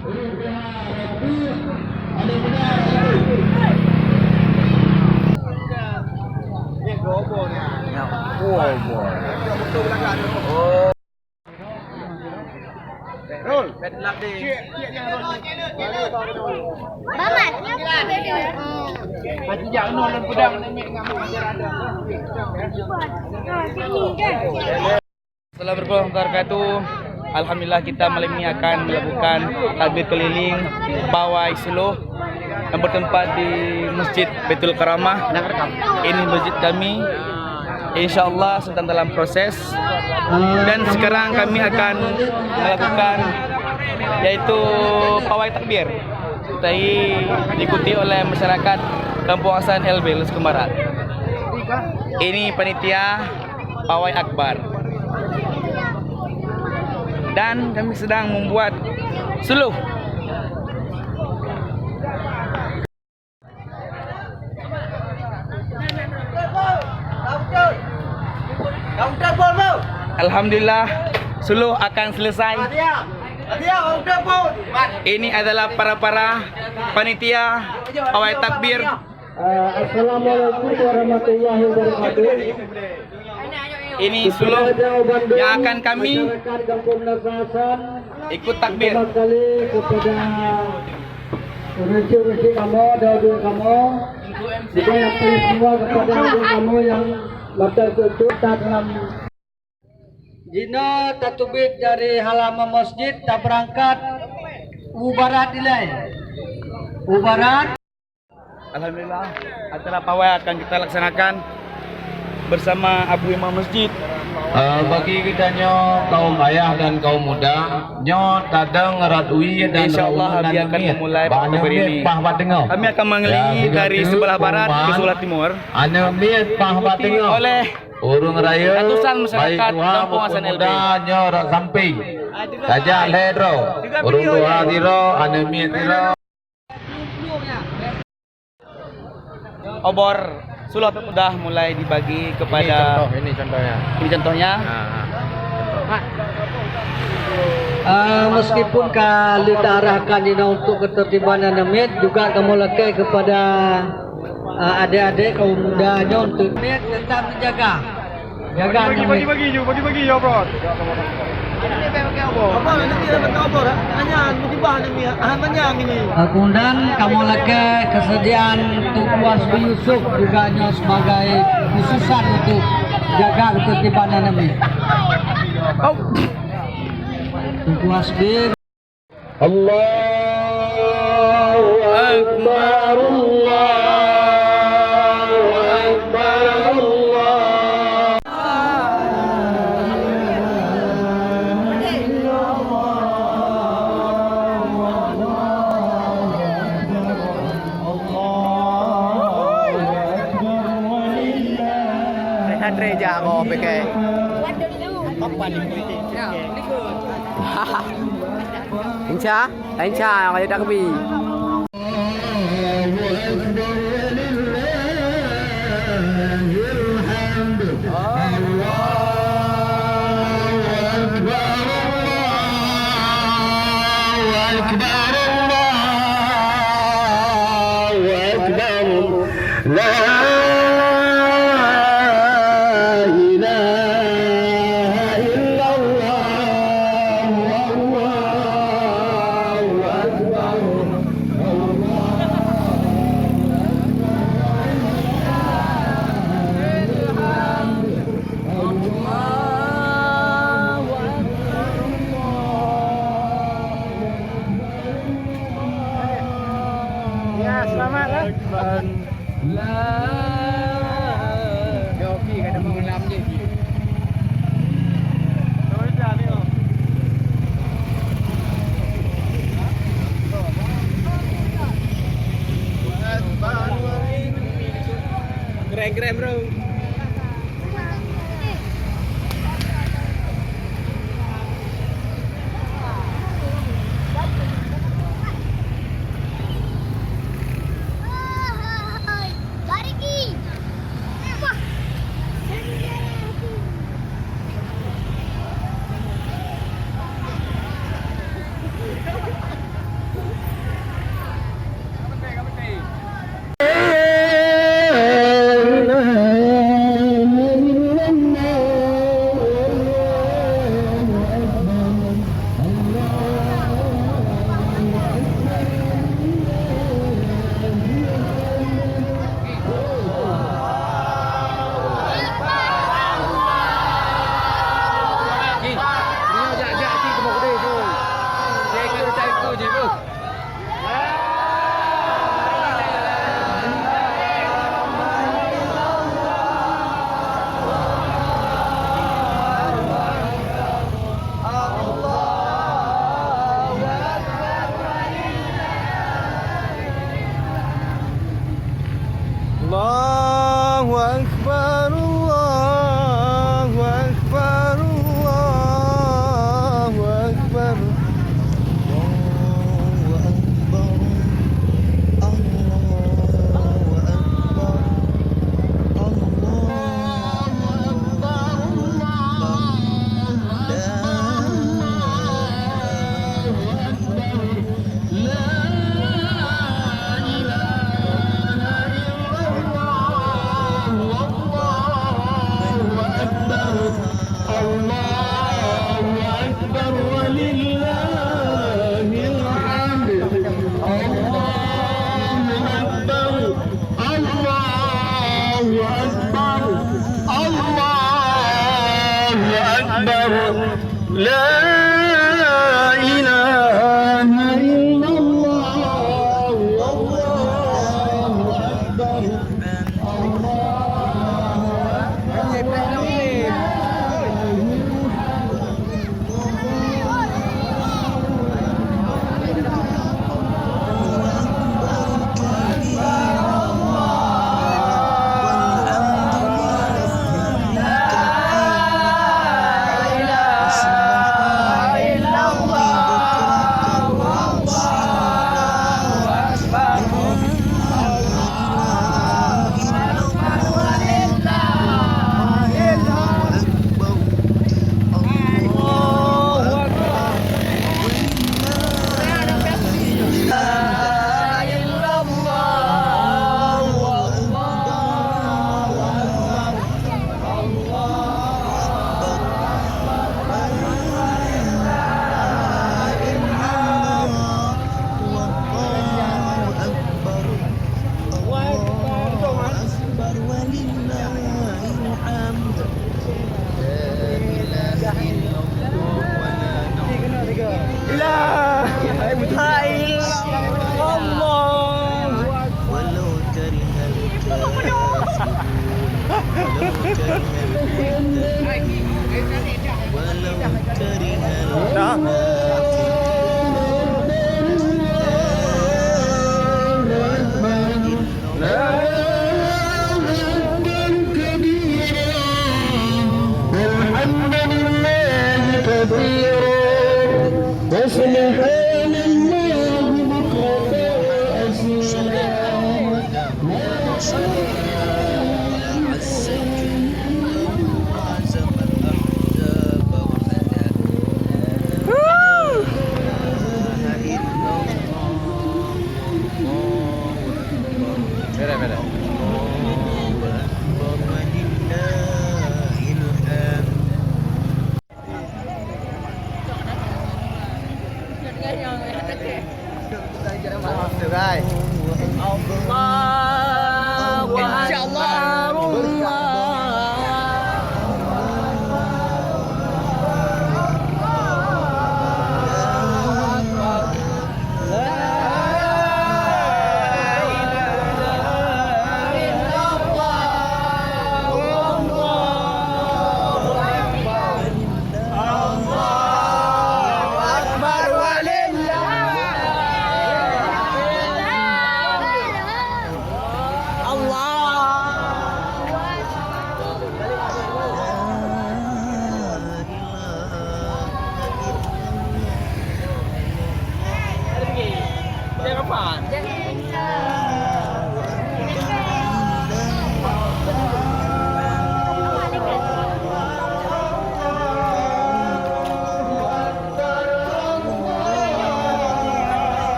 Assalamualaikum warahmatullahi wabarakatuh. Alhamdulillah kita malam ini akan melakukan takbir keliling pawai Suluh yang bertempat di Masjid Baitul Karamah. Ini masjid kami. InsyaAllah sedang dalam proses. Dan sekarang kami akan melakukan yaitu pawai takbir. Diikuti oleh masyarakat Kampung Hasan LB Luskum Barat. Ini panitia pawai akbar. Dan kami sedang membuat suluh. Alhamdulillah suluh akan selesai. Ini adalah para panitia pawai takbir. Assalamualaikum warahmatullahi wabarakatuh. Ini suluh yang akan kami ikut takbir. Kepada urus-urus kamu, daudu kamu, juga yang pilih semua kepada kamu yang betul-betul dalam jina tatubik dari halaman masjid tak berangkat ubarat nilai ubarat. Alhamdulillah acara pawai akan kita laksanakan bersama Abu Imam Masjid. Bagi kita kaum ayah dan kaum muda, tadang ratui dan insyaallah kami akan memulai takbir ini. Kami akan mengelilingi dari sebelah barat ke sebelah timur. Oleh urung raya ratusan masyarakat Kampung Hasan LB. Rak samping. Kajak ledro. Urung doa tiro, anemiat tiro. Obor suluh sudah mulai dibagi kepada Ini contohnya. Ini contohnya. Meskipun kali diarahkan ini untuk ketertiban anemit, juga kamu lekai kepada adik-adik kaum mudanya untuk tetap menjaga. Jaga bagi ya bro. Kemudian kamu lekai kesediaan Tuku Hasbi Yusuf juga sebagai khususan untuk jaga ketertiban anemit. Tuku Hasbi. Allahu Akbar, Allahu Akbar, Allah. Reja mau pakai. Anh cha ở đây đặc biệt. Keren bro. أكبر لا إله إلا الله والله أكبر وسبحان الله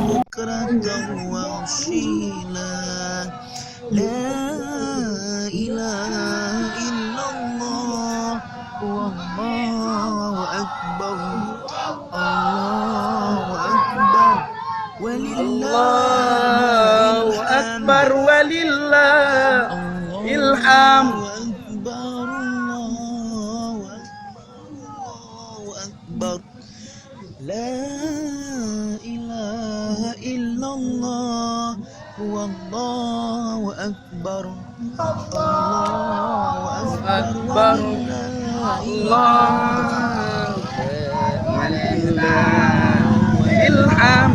بكرة وأصيلا Allahu Akbar walillah ilham. لا إله إلا الله والله أكبر الله أكبر Allah ilham.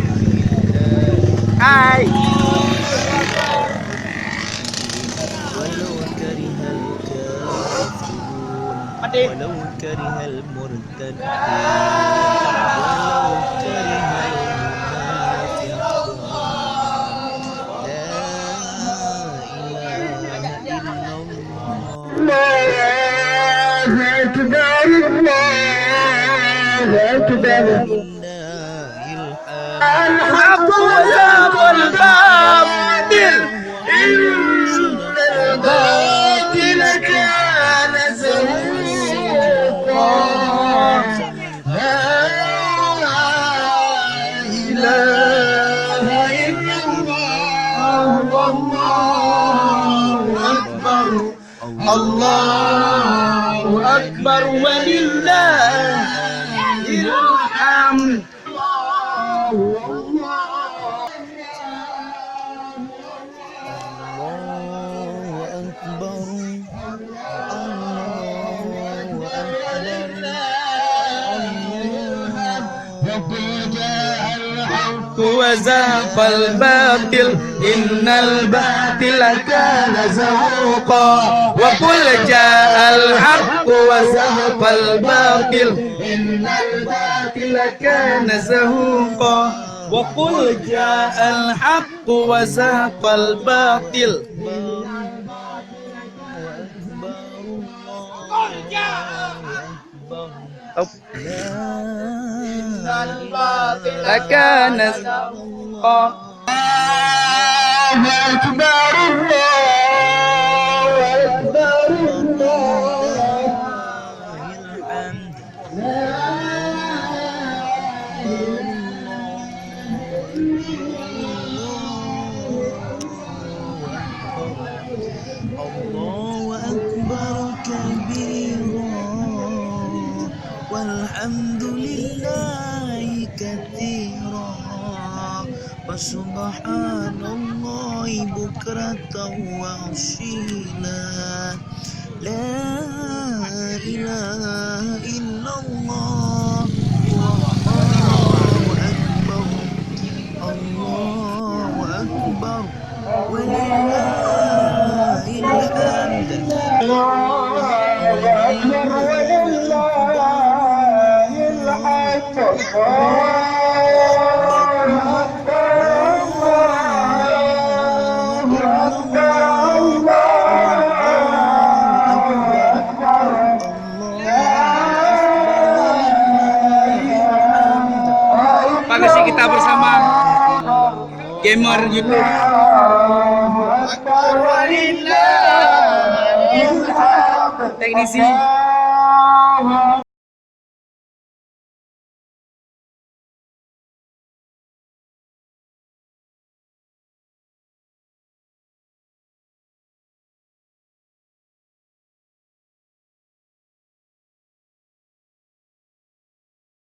Hai. ولو كره الكافرون ولو كره المرتدون ولو كره المنافقون لا إله إلا الله أكبر الحق يذهب الباطل إن الباطل كان زهوقا Allahu Akbar walillahil hamd. Allahu Akbar. Allahu Akbar. وزهق الباطل إن الباطل كان زهوقا وقل جاء الحق وزهق الباطل إن الباطل كان زهوقا وقل جاء الحق وزهق الباطل كان زهوقا أكبر الله أكبر الله أكبر كبيرا والحمد لله كثيرا وسبحان الله بكرة وأصيلا لا إله إلا الله الله أكبر ولله الحمد Pangisi kita bersama gamer YouTube. Teknisi